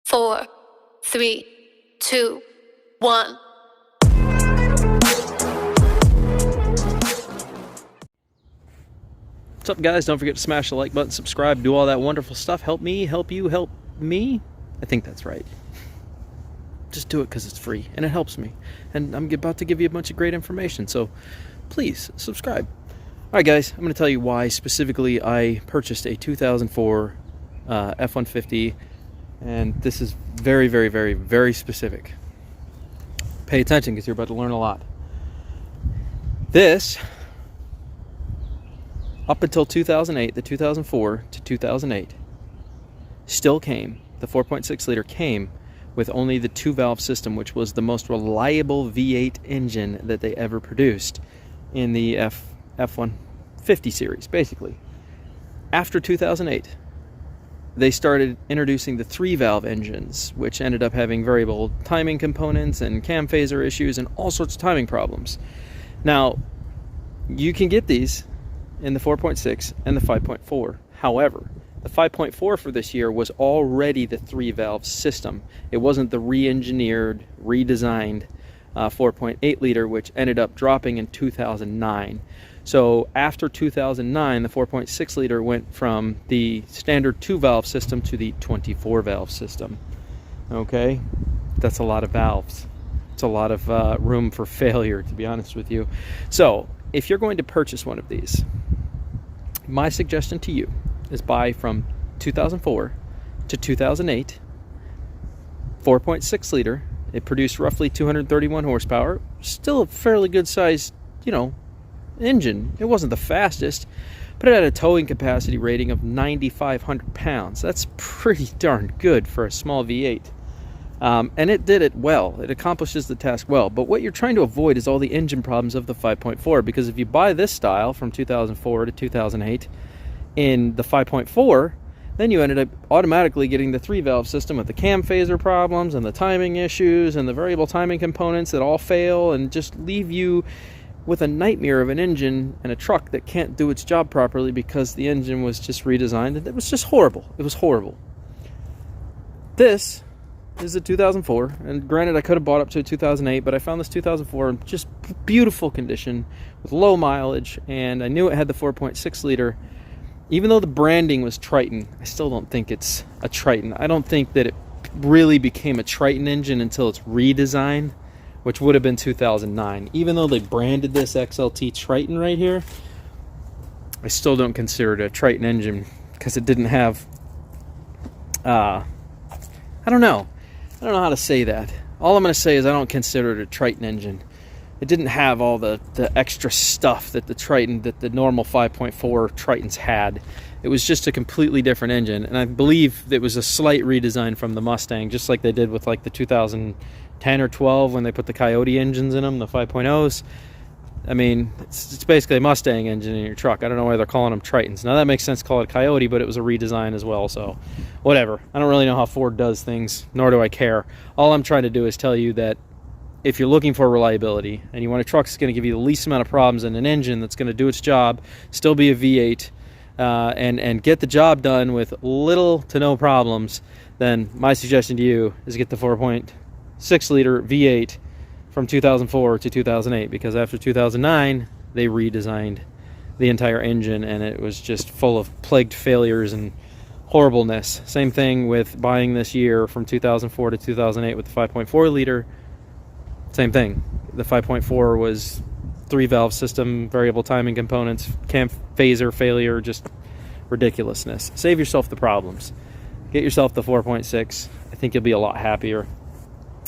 4, 3, 2, 1. What's up, guys? Don't forget to smash the like button, subscribe, do all that wonderful stuff. Help me, help you, help me. I think that's right. Just do it because it's free and it helps me. And I'm about to give you a bunch of great information, so please subscribe. All right, guys, I'm going to tell you why specifically I purchased a 2004 F-150, and this is very, very, very, very specific. Pay attention because you're about to learn a lot. This, up until 2008, the 2004 to 2008, still came, the 4.6 liter came with only the 2-valve system, which was the most reliable V8 engine that they ever produced in the F-150 series, basically. After 2008, they started introducing the 3-valve engines, which ended up having variable timing components and cam phaser issues and all sorts of timing problems. Now, you can get these in the 4.6 and the 5.4. However, the 5.4 for this year was already the 3-valve system. It wasn't the re-engineered, redesigned 4.8 liter, which ended up dropping in 2009. So after 2009, the 4.6 liter went from the standard 2-valve system to the 24-valve system. Okay, that's a lot of valves. It's a lot of room for failure, to be honest with you. So if you're going to purchase one of these, my suggestion to you is buy from 2004 to 2008, 4.6 liter. It produced roughly 231 horsepower. Still a fairly good size, engine. It wasn't the fastest, but it had a towing capacity rating of 9,500 pounds. That's pretty darn good for a small V8. And it did it well. It accomplishes the task well. But what you're trying to avoid is all the engine problems of the 5.4, because if you buy this style from 2004 to 2008 in the 5.4, then you ended up automatically getting the 3-valve system with the cam phaser problems and the timing issues and the variable timing components that all fail and just leave you with a nightmare of an engine and a truck that can't do its job properly because the engine was just redesigned. And it was just horrible. It was horrible. This is a 2004, and granted I could have bought up to a 2008, but I found this 2004 in just beautiful condition with low mileage, and I knew it had the 4.6 liter. Even though the branding was Triton, I still don't think it's a Triton. I don't think that it really became a Triton engine until its redesign, which would have been 2009. Even though they branded this XLT Triton right here, I still don't consider it a Triton engine because it didn't have, I don't know how to say that. All I'm going to say is I don't consider it a Triton engine. It didn't have all the extra stuff that the normal 5.4 Tritons had. It was just a completely different engine, and I believe it was a slight redesign from the Mustang, just like they did with like the 2010 or 12 when they put the Coyote engines in them, the 5.0s. I mean, it's basically a Mustang engine in your truck. I don't know why they're calling them Tritons. Now that makes sense to call it Coyote, but it was a redesign as well, so whatever. I don't really know how Ford does things, nor do I care. All I'm trying to do is tell you that if you're looking for reliability and you want a truck that's going to give you the least amount of problems and an engine that's going to do its job, still be a V8, and get the job done with little to no problems, then my suggestion to you is get the 4.6 liter V8 from 2004 to 2008, because after 2009 they redesigned the entire engine and it was just full of plagued failures and horribleness. Same thing with buying this year from 2004 to 2008 with the 5.4 liter. Same thing. The 5.4 was 3-valve system, variable timing components, cam phaser failure, just ridiculousness. Save yourself the problems. Get yourself the 4.6. I think you'll be a lot happier.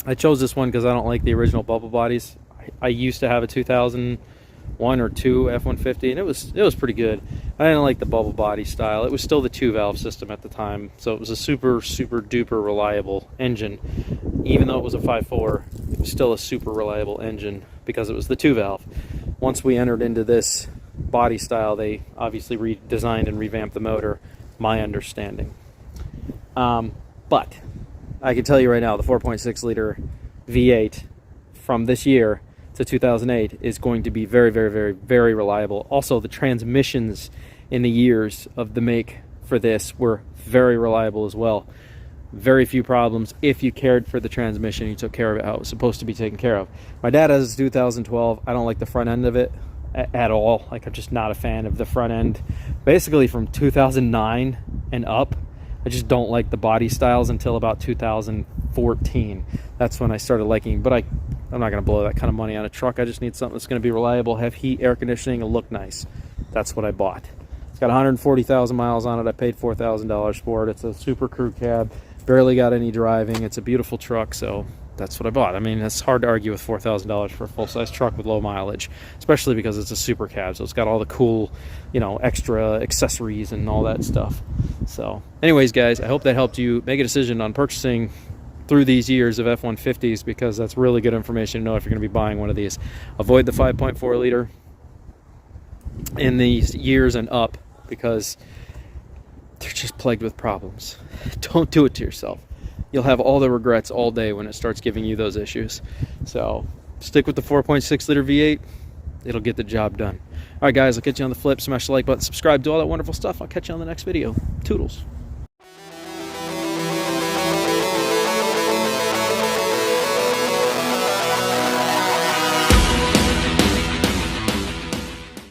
I chose this one because I don't like the original bubble bodies. I used to have a 2001 or 2 F-150, and it was pretty good. I didn't like the bubble body style. It was still the 2-valve system at the time, so it was a super, super duper reliable engine. Even though it was a 5.4, it was still a super reliable engine because it was the 2-valve. Once we entered into this body style, they obviously redesigned and revamped the motor, my understanding. But I can tell you right now, the 4.6 liter V8 from this year to 2008 is going to be very, very, very, very reliable. Also, the transmissions in the years of the make for this were very reliable as well. Very few problems if you cared for the transmission, you took care of it how it was supposed to be taken care of. My dad has a 2012. I don't like the front end of it at all. Like, I'm just not a fan of the front end. Basically from 2009 and up, I just don't like the body styles until about 2014. That's when I started liking, but I'm not going to blow that kind of money on a truck. I just need something that's going to be reliable, have heat, air conditioning, and look nice. That's what I bought. It's got 140,000 miles on it. I paid $4,000 for it. It's a Super Crew cab. Barely got any driving. It's a beautiful truck, so that's what I bought. I mean, it's hard to argue with $4,000 for a full-size truck with low mileage, especially because it's a super cab, so it's got all the cool, you know, extra accessories and all that stuff. So anyways, guys, I hope that helped you make a decision on purchasing through these years of F-150s, because that's really good information to know if you're going to be buying one of these. Avoid the 5.4 liter in these years and up, because they're just plagued with problems. Don't do it to yourself. You'll have all the regrets all day when it starts giving you those issues. So stick with the 4.6 liter V8. It'll get the job done. All right, guys, I'll catch you on the flip. Smash the like button, subscribe, do all that wonderful stuff. I'll catch you on the next video. Toodles.